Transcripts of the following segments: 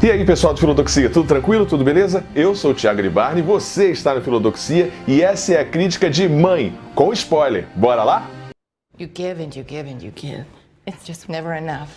E aí, pessoal do Filodoxia, tudo tranquilo? Tudo beleza? Eu sou o Thiago Gribarni, você está no Filodoxia e essa é a crítica de Mãe, com spoiler. Bora lá? You give and you give and you give. It's just never enough.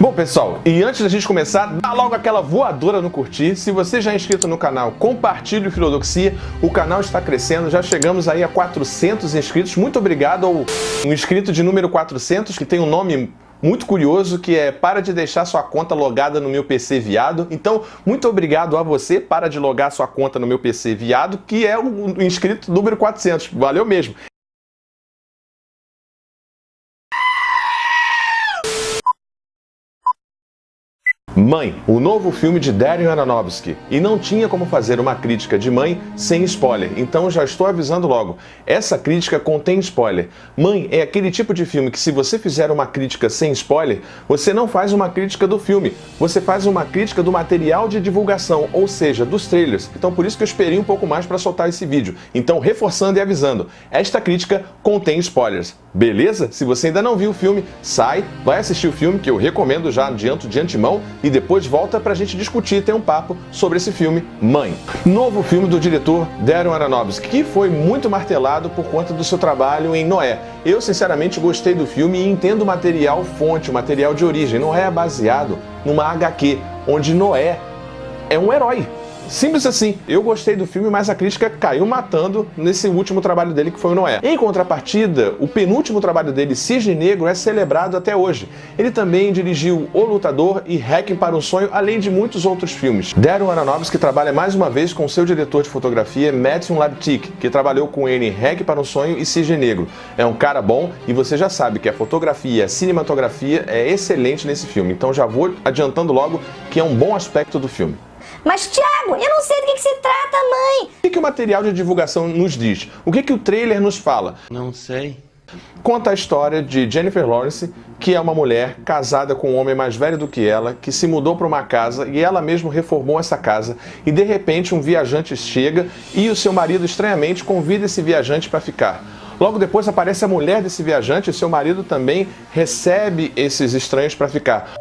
Bom, pessoal, e antes da gente começar, dá logo aquela voadora no curtir. Se você já é inscrito no canal, compartilhe o Filodoxia. O canal está crescendo, já chegamos aí a 400 inscritos. Muito obrigado ao inscrito de número 400, que tem um nome muito curioso, que é para de deixar sua conta logada no meu PC viado. Então, muito obrigado a você, para de logar sua conta no meu PC viado, que é o inscrito número 400. Valeu mesmo. Mãe, o novo filme de Darren Aronofsky. E não tinha como fazer uma crítica de Mãe sem spoiler, então já estou avisando logo. Essa crítica contém spoiler. Mãe é aquele tipo de filme que, se você fizer uma crítica sem spoiler, você não faz uma crítica do filme, você faz uma crítica do material de divulgação, ou seja, dos trailers. Então por isso que eu esperei um pouco mais para soltar esse vídeo. Então, reforçando e avisando, esta crítica contém spoilers. Beleza? Se você ainda não viu o filme, sai, vai assistir o filme, que eu recomendo já adianto de antemão, e depois volta pra gente discutir e ter um papo sobre esse filme, Mãe. Novo filme do diretor Darren Aronofsky, que foi muito martelado por conta do seu trabalho em Noé. Eu, sinceramente, gostei do filme e entendo o material fonte, o material de origem. Noé é baseado numa HQ, onde Noé é um herói. Simples assim. Eu gostei do filme, mas a crítica caiu matando nesse último trabalho dele, que foi o Noé. Em contrapartida, o penúltimo trabalho dele, Cisne Negro, é celebrado até hoje. Ele também dirigiu O Lutador e Requiem para um Sonho, além de muitos outros filmes. Darren Aronofsky trabalha mais uma vez com seu diretor de fotografia, Matthew Labtick, que trabalhou com ele em Requiem para um Sonho e Cisne Negro. É um cara bom e você já sabe que a fotografia, a cinematografia é excelente nesse filme. Então já vou adiantando logo que é um bom aspecto do filme. Mas, Thiago, eu não sei do que se trata, mãe. O que o material de divulgação nos diz? O que o trailer nos fala? Não sei. Conta a história de Jennifer Lawrence, que é uma mulher casada com um homem mais velho do que ela, que se mudou para uma casa e ela mesma reformou essa casa. E de repente um viajante chega e o seu marido estranhamente convida esse viajante para ficar. Logo depois aparece a mulher desse viajante e seu marido também recebe esses estranhos para ficar.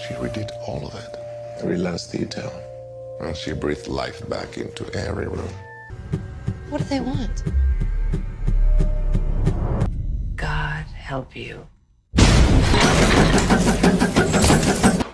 She redid all of it, every last detail. And she breathed life back into every room. What do they want? God help you.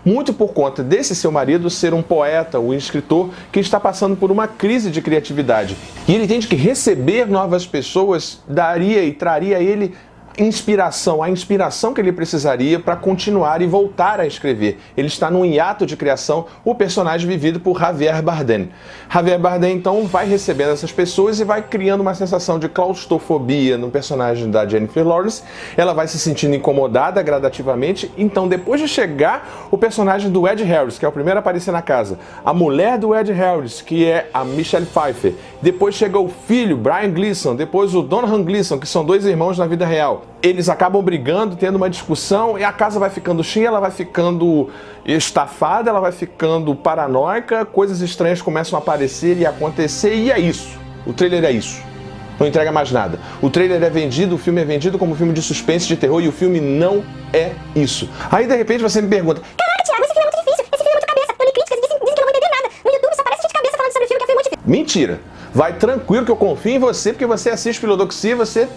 Muito por conta desse seu marido ser um poeta, um escritor que está passando por uma crise de criatividade. E ele entende que receber novas pessoas daria e traria a ele inspiração, a inspiração que ele precisaria para continuar e voltar a escrever. Ele está num hiato de criação, o personagem vivido por Javier Bardem. Javier Bardem, então, vai recebendo essas pessoas e vai criando uma sensação de claustrofobia no personagem da Jennifer Lawrence. Ela vai se sentindo incomodada gradativamente. Então, depois de chegar o personagem do Ed Harris, que é o primeiro a aparecer na casa, a mulher do Ed Harris, que é a Michelle Pfeiffer, depois chega o filho, Brian Gleeson, depois o Domhnall Gleeson, que são dois irmãos na vida real. Eles acabam brigando, tendo uma discussão, e a casa vai ficando cheia, ela vai ficando estafada, ela vai ficando paranoica, coisas estranhas começam a aparecer e acontecer, e é isso. O trailer é isso. Não entrega mais nada. O trailer é vendido, o filme é vendido como um filme de suspense, de terror, e o filme não é isso. Aí, de repente, você me pergunta: Caraca, Thiago, esse filme é muito difícil. Esse filme é muito cabeça. Eu li críticas e dizem que eu não vou entender nada. No YouTube só aparece gente de cabeça falando sobre o filme, que é um filme muito difícil. mentira. Vai tranquilo que eu confio em você, porque você assiste Filodoxia, você,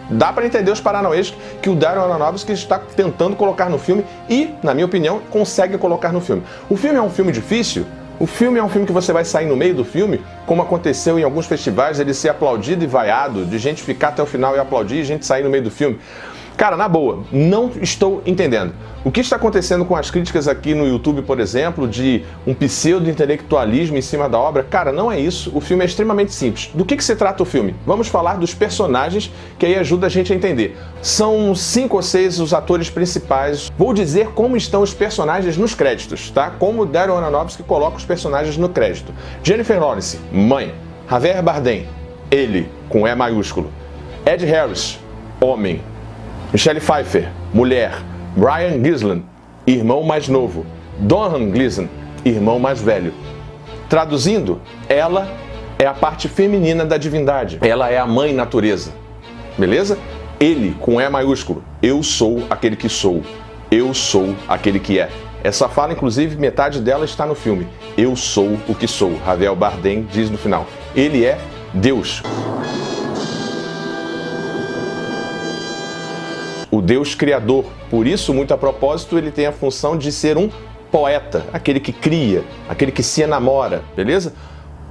dá pra entender os paranauês que o Darren Aronofsky está tentando colocar no filme e, na minha opinião, consegue colocar no filme. O filme é um filme difícil? O filme é um filme que você vai sair no meio do filme, como aconteceu em alguns festivais, ele ser aplaudido e vaiado, de gente ficar até o final e aplaudir e gente sair no meio do filme. Cara, na boa, não estou entendendo. O que está acontecendo com as críticas aqui no YouTube, por exemplo, de um pseudo-intelectualismo em cima da obra? Cara, não é isso. O filme é extremamente simples. Do que se trata o filme? Vamos falar dos personagens, que aí ajuda a gente a entender. São 5 ou 6 os atores principais. Vou dizer como estão os personagens nos créditos, tá? Como o Darren Aronofsky coloca os personagens no crédito. Jennifer Lawrence, mãe. Javier Bardem, ele, com E maiúsculo. Ed Harris, homem. Michelle Pfeiffer, mulher. Brian Gleeson, irmão mais novo. Domhnall Gleeson, irmão mais velho. Traduzindo, ela é a parte feminina da divindade. Ela é a mãe natureza. beleza? Ele, com E maiúsculo, eu sou aquele que sou, eu sou aquele que é. Essa fala, inclusive, metade dela está no filme. Eu sou o que sou. Javier Bardem diz no final. Ele é Deus. O Deus criador. Por isso, muito a propósito, ele tem a função de ser um poeta, aquele que cria, aquele que se enamora, beleza?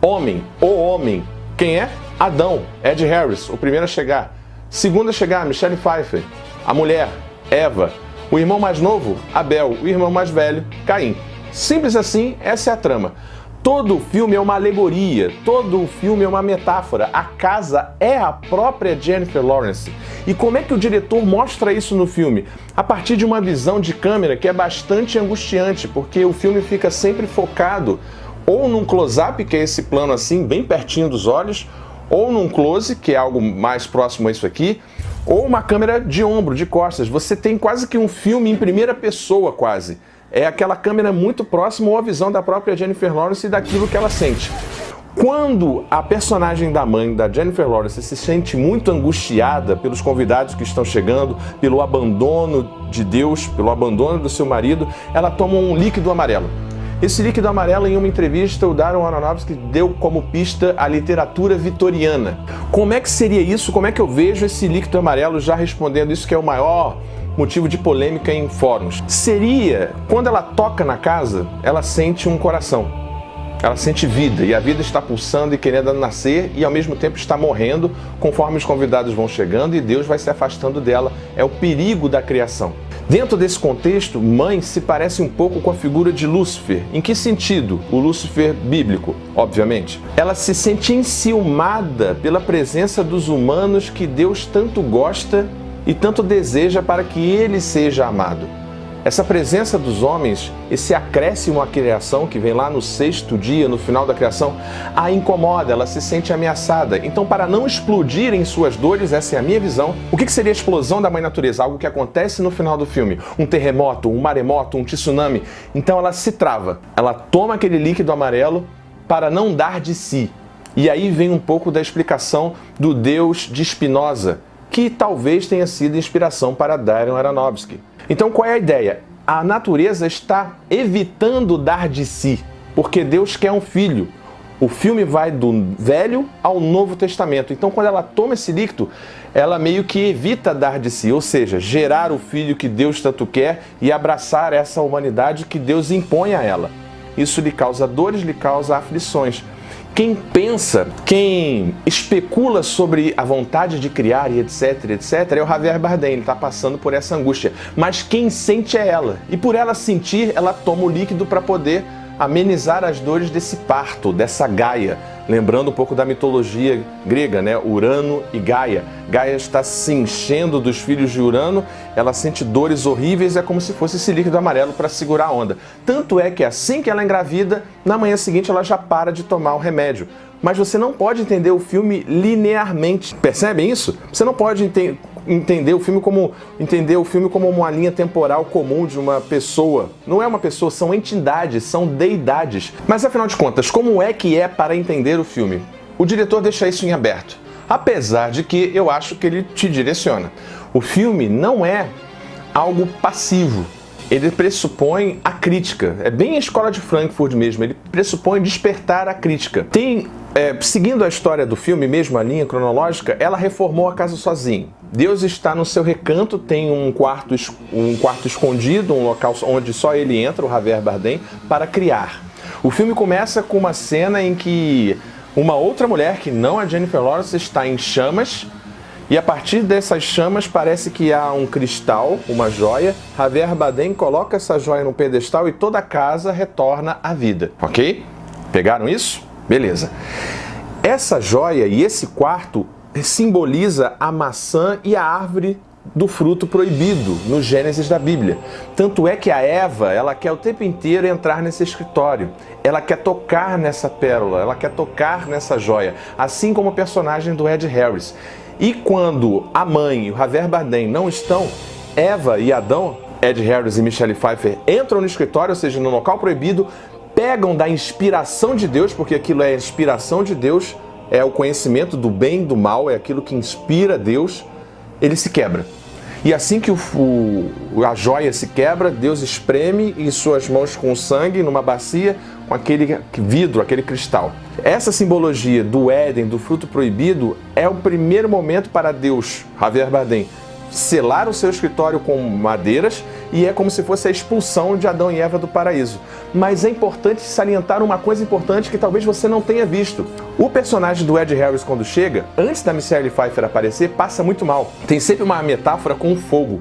Homem, o homem. Quem é? Adão, Ed Harris, o primeiro a chegar. Segundo a chegar, Michelle Pfeiffer. A mulher, Eva. O irmão mais novo, Abel. O irmão mais velho, Caim. Simples assim, essa é a trama. Todo filme é uma alegoria, todo filme é uma metáfora. A casa é a própria Jennifer Lawrence. E como é que o diretor mostra isso no filme? A partir de uma visão de câmera que é bastante angustiante, porque o filme fica sempre focado ou num close-up, que é esse plano assim, bem pertinho dos olhos, ou num close, que é algo mais próximo a isso aqui, ou uma câmera de ombro, de costas. Você tem quase que um filme em primeira pessoa, quase. É aquela câmera muito próxima ou a visão da própria Jennifer Lawrence e daquilo que ela sente. Quando a personagem da mãe da Jennifer Lawrence se sente muito angustiada pelos convidados que estão chegando, pelo abandono de Deus, pelo abandono do seu marido, ela toma um líquido amarelo. Esse líquido amarelo, em uma entrevista, o Darren Aronofsky deu como pista a literatura vitoriana. Como é que seria isso? Como é que eu vejo esse líquido amarelo já respondendo isso, que é o maior motivo de polêmica em fóruns? Seria, quando ela toca na casa, ela sente um coração. Ela sente vida, e a vida está pulsando e querendo nascer, e ao mesmo tempo está morrendo, conforme os convidados vão chegando e Deus vai se afastando dela. É o perigo da criação. Dentro desse contexto, mãe se parece um pouco com a figura de Lúcifer. Em que sentido? O Lúcifer bíblico, obviamente. Ela se sente enciumada pela presença dos humanos que Deus tanto gosta e tanto deseja para que ele seja amado. Essa presença dos homens, esse acréscimo à criação que vem lá no 6º dia, no final da criação, a incomoda, ela se sente ameaçada. Então, para não explodir em suas dores, essa é a minha visão, o que seria a explosão da mãe natureza? Algo que acontece no final do filme. Um terremoto, um maremoto, um tsunami. Então ela se trava, ela toma aquele líquido amarelo para não dar de si. E aí vem um pouco da explicação do Deus de Spinoza, que talvez tenha sido inspiração para Darren Aronofsky. Então qual é a ideia? A natureza está evitando dar de si, porque Deus quer um filho. O filme vai do Velho ao Novo Testamento. Então quando ela toma esse líquido, ela meio que evita dar de si, ou seja, gerar o filho que Deus tanto quer e abraçar essa humanidade que Deus impõe a ela. Isso lhe causa dores, lhe causa aflições. Quem pensa, quem especula sobre a vontade de criar e etc, é o Javier Bardem, ele está passando por essa angústia. Mas quem sente é ela. E por ela sentir, ela toma o líquido para poder amenizar as dores desse parto, dessa Gaia. Lembrando um pouco da mitologia grega, né? Urano e Gaia. Gaia está se enchendo dos filhos de Urano, ela sente dores horríveis, é como se fosse esse líquido amarelo para segurar a onda. Tanto é que assim que ela engravida, na manhã seguinte ela já para de tomar o remédio. Mas você não pode entender o filme linearmente. Percebem isso? Você não pode entender o filme como uma linha temporal comum de uma pessoa. Não é uma pessoa, são entidades, são deidades. Mas afinal de contas, como é que é para entender o filme? O diretor deixa isso em aberto. Apesar de que eu acho que ele te direciona. O filme não é algo passivo. Ele pressupõe a crítica. É bem a escola de Frankfurt mesmo. Ele pressupõe despertar a crítica. Seguindo a história do filme, mesmo a linha cronológica, ela reformou a casa sozinha. Deus está no seu recanto, tem um quarto escondido, um local onde só ele entra, o Javier Bardem, para criar. O filme começa com uma cena em que uma outra mulher, que não a Jennifer Lawrence, está em chamas, e a partir dessas chamas parece que há um cristal, uma joia. Javier Bardem coloca essa joia no pedestal e toda a casa retorna à vida. Ok? Pegaram isso? Beleza. Essa joia e esse quarto simboliza a maçã e a árvore do fruto proibido no Gênesis da Bíblia. Tanto é que a Eva, ela quer o tempo inteiro entrar nesse escritório. Ela quer tocar nessa pérola, ela quer tocar nessa joia. Assim como o personagem do Ed Harris. E quando a mãe e o Javier Bardem não estão, Eva e Adão, Ed Harris e Michelle Pfeiffer, entram no escritório, ou seja, no local proibido, pegam da inspiração de Deus, porque aquilo é a inspiração de Deus, é o conhecimento do bem e do mal, é aquilo que inspira Deus, ele se quebra. E assim que a joia se quebra, Deus espreme em suas mãos com sangue numa bacia com aquele vidro, aquele cristal. Essa simbologia do Éden, do fruto proibido, é o primeiro momento para Deus, Javier Bardem, selar o seu escritório com madeiras, e é como se fosse a expulsão de Adão e Eva do paraíso. Mas é importante salientar uma coisa importante que talvez você não tenha visto. O personagem do Ed Harris, quando chega, antes da Michelle Pfeiffer aparecer, passa muito mal. Tem sempre uma metáfora com o fogo.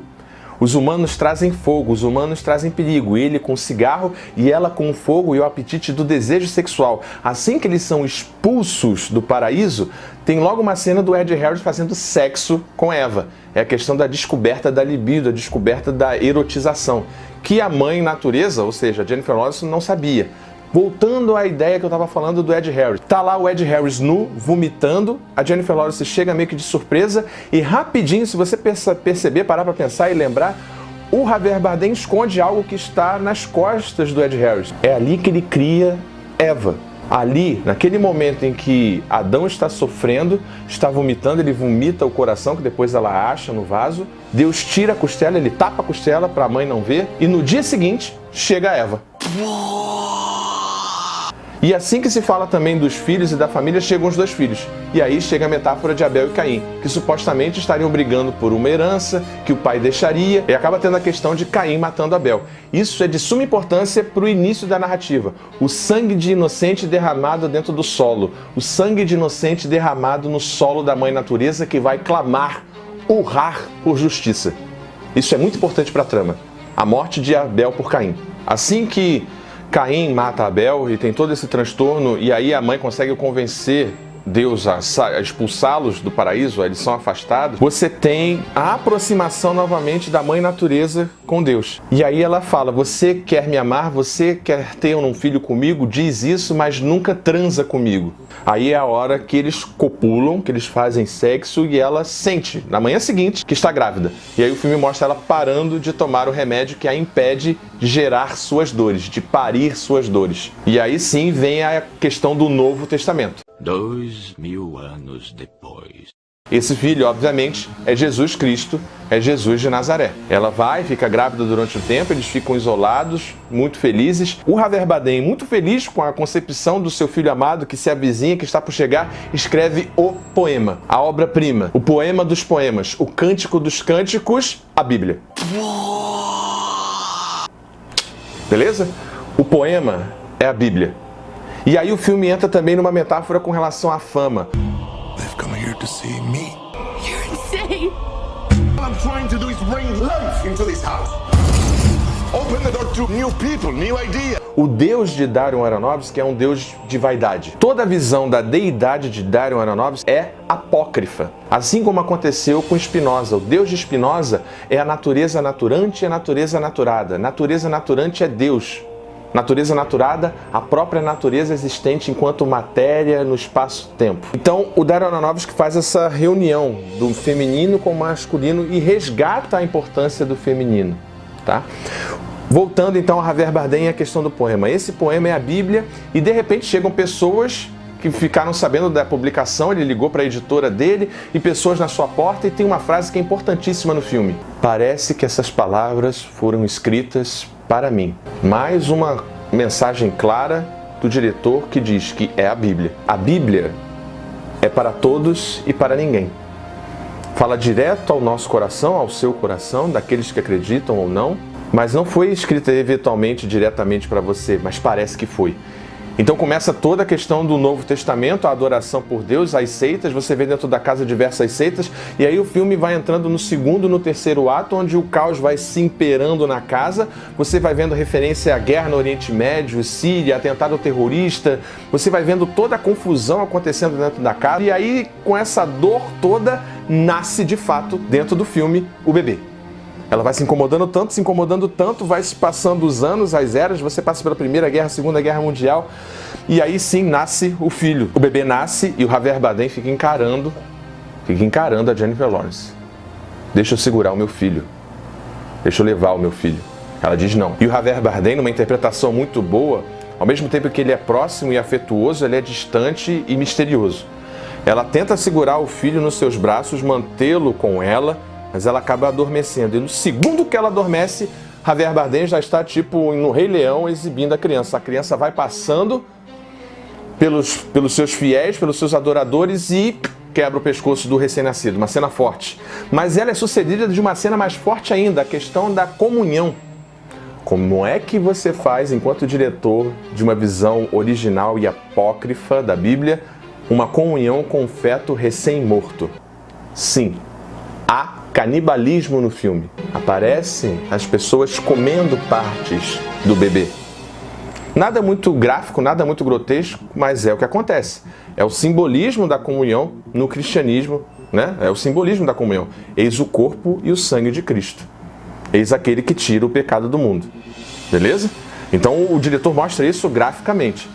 Os humanos trazem fogo, os humanos trazem perigo. Ele com o cigarro e ela com o fogo e o apetite do desejo sexual. Assim que eles são expulsos do paraíso, tem logo uma cena do Ed Harris fazendo sexo com Eva. É a questão da descoberta da libido, a descoberta da erotização, que a mãe natureza, ou seja, Jennifer Lawrence, não sabia. Voltando à ideia que eu estava falando do Ed Harris. Tá lá o Ed Harris nu, vomitando, a Jennifer Lawrence chega meio que de surpresa e rapidinho, se você perceber, parar para pensar e lembrar, o Javier Bardem esconde algo que está nas costas do Ed Harris. É ali que ele cria Eva. Ali, naquele momento em que Adão está sofrendo, está vomitando, ele vomita o coração, que depois ela acha no vaso. Deus tira a costela, ele tapa a costela para a mãe não ver. E no dia seguinte, chega Eva. E assim que se fala também dos filhos e da família, chegam os dois filhos. E aí chega a metáfora de Abel e Caim, que supostamente estariam brigando por uma herança que o pai deixaria, e acaba tendo a questão de Caim matando Abel. Isso é de suma importância para o início da narrativa. O sangue de inocente derramado dentro do solo. O sangue de inocente derramado no solo da mãe natureza, que vai clamar, urrar por justiça. Isso é muito importante para a trama. A morte de Abel por Caim. Assim que Caim mata Abel e tem todo esse transtorno, e aí a mãe consegue convencer Deus a expulsá-los do paraíso, eles são afastados. Você tem a aproximação novamente da mãe natureza com Deus. E aí ela fala, você quer me amar, você quer ter um filho comigo, diz isso, mas nunca transa comigo. Aí é a hora que eles copulam, que eles fazem sexo, e ela sente, na manhã seguinte, que está grávida. E aí o filme mostra ela parando de tomar o remédio que a impede de gerar suas dores, de parir suas dores. E aí sim vem a questão do Novo Testamento. 2000 anos depois. Esse filho, obviamente, é Jesus Cristo, é Jesus de Nazaré. Ela vai, fica grávida durante um tempo, eles ficam isolados, muito felizes. O Javier Bardem, muito feliz com a concepção do seu filho amado, que se avizinha, que está por chegar, escreve o poema, a obra-prima, o poema dos poemas, o cântico dos cânticos, a Bíblia. Beleza? O poema é a Bíblia. E aí o filme entra também numa metáfora com relação à fama. They've come here to see me. You're insane. All I'm trying to do is bring life into this house. Open the door to new people, new ideas. O Deus de Darren Aronofsky é um Deus de vaidade. Toda a visão da deidade de Darren Aronofsky é apócrifa. Assim como aconteceu com Spinoza. O Deus de Spinoza é a natureza naturante e a natureza naturada. Natureza naturante é Deus. Natureza naturada, a própria natureza existente enquanto matéria no espaço-tempo. Então, o Darren Aronofsky faz essa reunião do feminino com o masculino e resgata a importância do feminino, tá? Voltando então a Javier Bardem e a questão do poema. Esse poema é a Bíblia e de repente chegam pessoas que ficaram sabendo da publicação, ele ligou para a editora dele e pessoas na sua porta, e tem uma frase que é importantíssima no filme. Parece que essas palavras foram escritas para mim. Mais uma mensagem clara do diretor que diz que é a Bíblia. A Bíblia é para todos e para ninguém. Fala direto ao nosso coração, ao seu coração, daqueles que acreditam ou não, mas não foi escrita eventualmente diretamente para você, mas parece que foi. Então começa toda a questão do Novo Testamento, a adoração por Deus, as seitas, você vê dentro da casa diversas seitas, e aí o filme vai entrando no segundo, no terceiro ato, onde o caos vai se imperando na casa, você vai vendo referência à guerra no Oriente Médio, Síria, atentado terrorista, você vai vendo toda a confusão acontecendo dentro da casa, e aí com essa dor toda, nasce de fato, dentro do filme, o bebê. Ela vai se incomodando tanto, vai se passando os anos, as eras, você passa pela Primeira Guerra, Segunda Guerra Mundial, e aí sim nasce o filho. O bebê nasce e o Javier Bardem fica encarando a Jennifer Lawrence. Deixa eu segurar o meu filho. Deixa eu levar o meu filho. Ela diz não. E o Javier Bardem, numa interpretação muito boa, ao mesmo tempo que ele é próximo e afetuoso, ele é distante e misterioso. Ela tenta segurar o filho nos seus braços, mantê-lo com ela, mas ela acaba adormecendo. E no segundo que ela adormece, Javier Bardem já está tipo no Rei Leão exibindo a criança. A criança vai passando pelos seus fiéis, pelos seus adoradores e quebra o pescoço do recém-nascido. Uma cena forte. Mas ela é sucedida de uma cena mais forte ainda, a questão da comunhão. Como é que você faz, enquanto diretor de uma visão original e apócrifa da Bíblia, uma comunhão com um feto recém-morto? Sim, há canibalismo no filme. Aparecem as pessoas comendo partes do bebê. Nada muito gráfico, nada muito grotesco, mas é o que acontece. É o simbolismo da comunhão no cristianismo, né? É o simbolismo da comunhão. Eis o corpo e o sangue de Cristo. Eis aquele que tira o pecado do mundo. Beleza? Então o diretor mostra isso graficamente.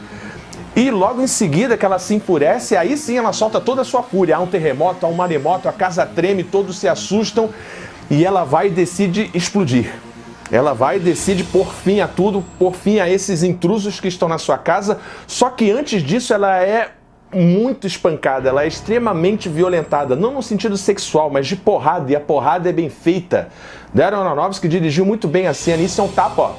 E logo em seguida que ela se enfurece, aí sim ela solta toda a sua fúria. Há um terremoto, há um maremoto, a casa treme, todos se assustam e ela vai e decide explodir. Ela vai e decide pôr fim a tudo, pôr fim a esses intrusos que estão na sua casa. Só que antes disso ela é muito espancada, ela é extremamente violentada, não no sentido sexual, mas de porrada, e a porrada é bem feita. Darren Aronofsky dirigiu muito bem a cena, isso é um tapa, ó,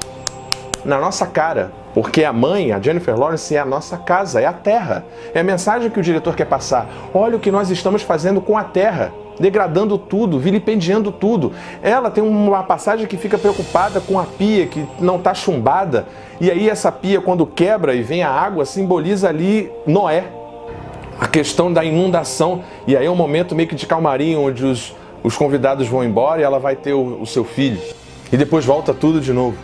na nossa cara. Porque a mãe, a Jennifer Lawrence, é a nossa casa, é a terra. É a mensagem que o diretor quer passar. Olha o que nós estamos fazendo com a terra, degradando tudo, vilipendiando tudo. Ela tem uma passagem que fica preocupada com a pia que não está chumbada. E aí essa pia, quando quebra e vem a água, simboliza ali Noé. A questão da inundação. E aí é um momento meio que de calmaria, onde os convidados vão embora e ela vai ter o seu filho. E depois volta tudo de novo.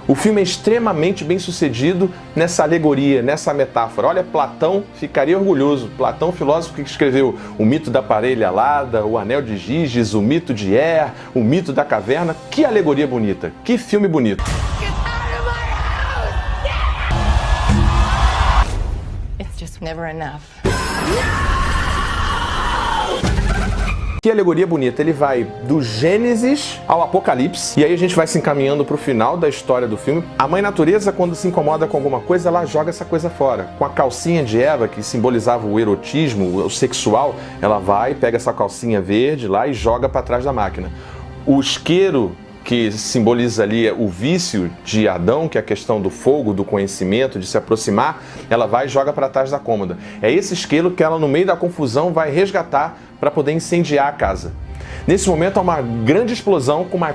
O filme é extremamente bem sucedido nessa alegoria, nessa metáfora. Olha, Platão ficaria orgulhoso. Platão, filósofo que escreveu o mito da parelha alada, o anel de Giges, o mito de Er, o mito da caverna. Que alegoria bonita, que filme bonito. It's just never enough. Que alegoria bonita, ele vai do Gênesis ao Apocalipse, e aí a gente vai se encaminhando para o final da história do filme. A mãe natureza, quando se incomoda com alguma coisa, ela joga essa coisa fora. Com a calcinha de Eva, que simbolizava o erotismo, o sexual, ela vai, pega essa calcinha verde lá e joga para trás da máquina. O isqueiro, que simboliza ali o vício de Adão, que é a questão do fogo, do conhecimento, de se aproximar, ela vai e joga para trás da cômoda. É esse isqueiro que ela, no meio da confusão, vai resgatar para poder incendiar a casa. Nesse momento há uma grande explosão com uma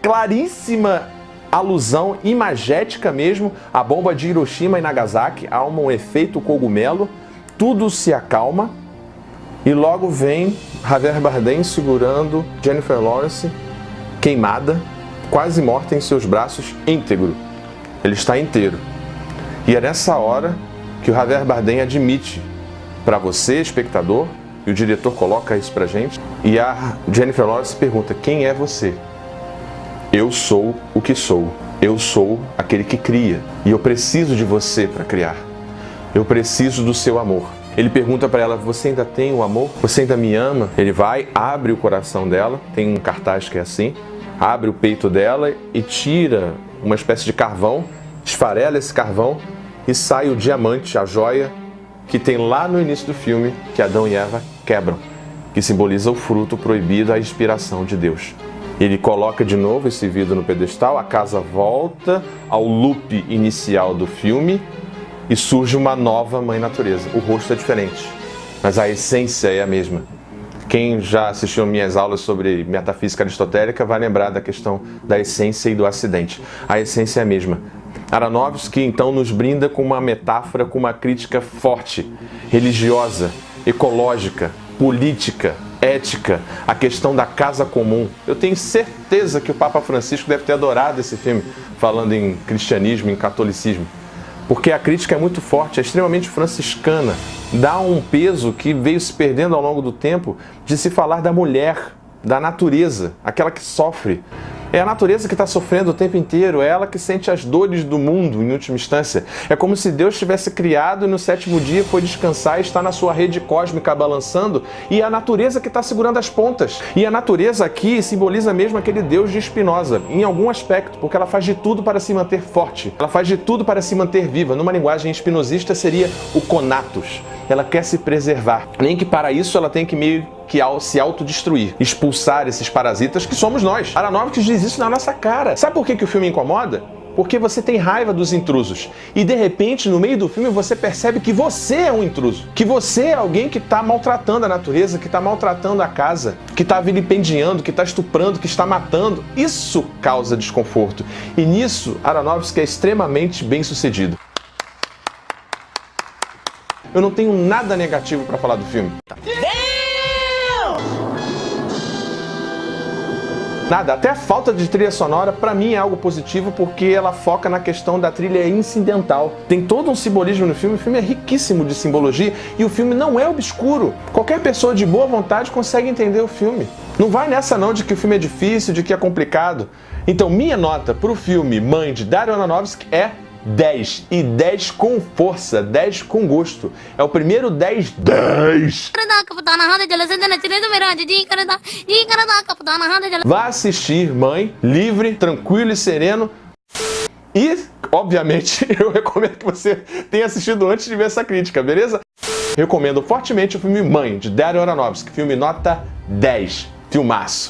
claríssima alusão imagética mesmo à bomba de Hiroshima e Nagasaki. Há um efeito cogumelo, tudo se acalma e logo vem Javier Bardem segurando Jennifer Lawrence, queimada, quase morta em seus braços, íntegro. Ele está inteiro. E é nessa hora que o Javier Bardem admite para você, espectador, e o diretor coloca isso pra gente, e a Jennifer Lawrence pergunta: quem é você? Eu sou o que sou. Eu sou aquele que cria. E eu preciso de você para criar. Eu preciso do seu amor. Ele pergunta para ela: você ainda tem o amor? Você ainda me ama? Ele vai, abre o coração dela, tem um cartaz que é assim, abre o peito dela e tira uma espécie de carvão, esfarela esse carvão e sai o diamante, a joia, que tem lá no início do filme, que Adão e Eva quebram, que simboliza o fruto proibido, a inspiração de Deus. Ele coloca de novo esse vidro no pedestal, a casa volta ao loop inicial do filme e surge uma nova mãe natureza. O rosto é diferente, mas a essência é a mesma. Quem já assistiu minhas aulas sobre metafísica aristotélica vai lembrar da questão da essência e do acidente. A essência é a mesma. Aronofsky então nos brinda com uma metáfora, com uma crítica forte, religiosa, ecológica, política, ética, a questão da casa comum. Eu tenho certeza que o Papa Francisco deve ter adorado esse filme, falando em cristianismo, em catolicismo. Porque a crítica é muito forte, é extremamente franciscana, dá um peso que veio se perdendo ao longo do tempo de se falar da mulher, da natureza, aquela que sofre. É a natureza que está sofrendo o tempo inteiro, é ela que sente as dores do mundo, em última instância. É como se Deus tivesse criado e no sétimo dia foi descansar e está na sua rede cósmica balançando, e é a natureza que está segurando as pontas. E a natureza aqui simboliza mesmo aquele Deus de Spinoza, em algum aspecto, porque ela faz de tudo para se manter forte, ela faz de tudo para se manter viva. Numa linguagem espinosista seria o conatos. ela quer se preservar. Nem que para isso ela tem que meio que se autodestruir, expulsar esses parasitas que somos nós. Aronofsky diz isso na nossa cara. Sabe por que o filme incomoda? Porque você tem raiva dos intrusos. E de repente, no meio do filme, você percebe que você é um intruso. Que você é alguém que está maltratando a natureza, que está maltratando a casa, que está vilipendiando, que está estuprando, que está matando. Isso causa desconforto. E nisso, Aronofsky é extremamente bem-sucedido. Eu não tenho nada negativo para falar do filme. Nada, até a falta de trilha sonora pra mim é algo positivo porque ela foca na questão da trilha incidental. Tem todo um simbolismo no filme, o filme é riquíssimo de simbologia e o filme não é obscuro. Qualquer pessoa de boa vontade consegue entender o filme. Não vai nessa não de que o filme é difícil, de que é complicado. Então minha nota pro filme Mãe de Darren Aronofsky é 10. E 10 com força, 10 com gosto. É o primeiro 10. Vá assistir Mãe, livre, tranquilo e sereno. E, obviamente, eu recomendo que você tenha assistido antes de ver essa crítica, beleza? Recomendo fortemente o filme Mãe, de Darren Aronofsky. Filme nota 10. Filmaço.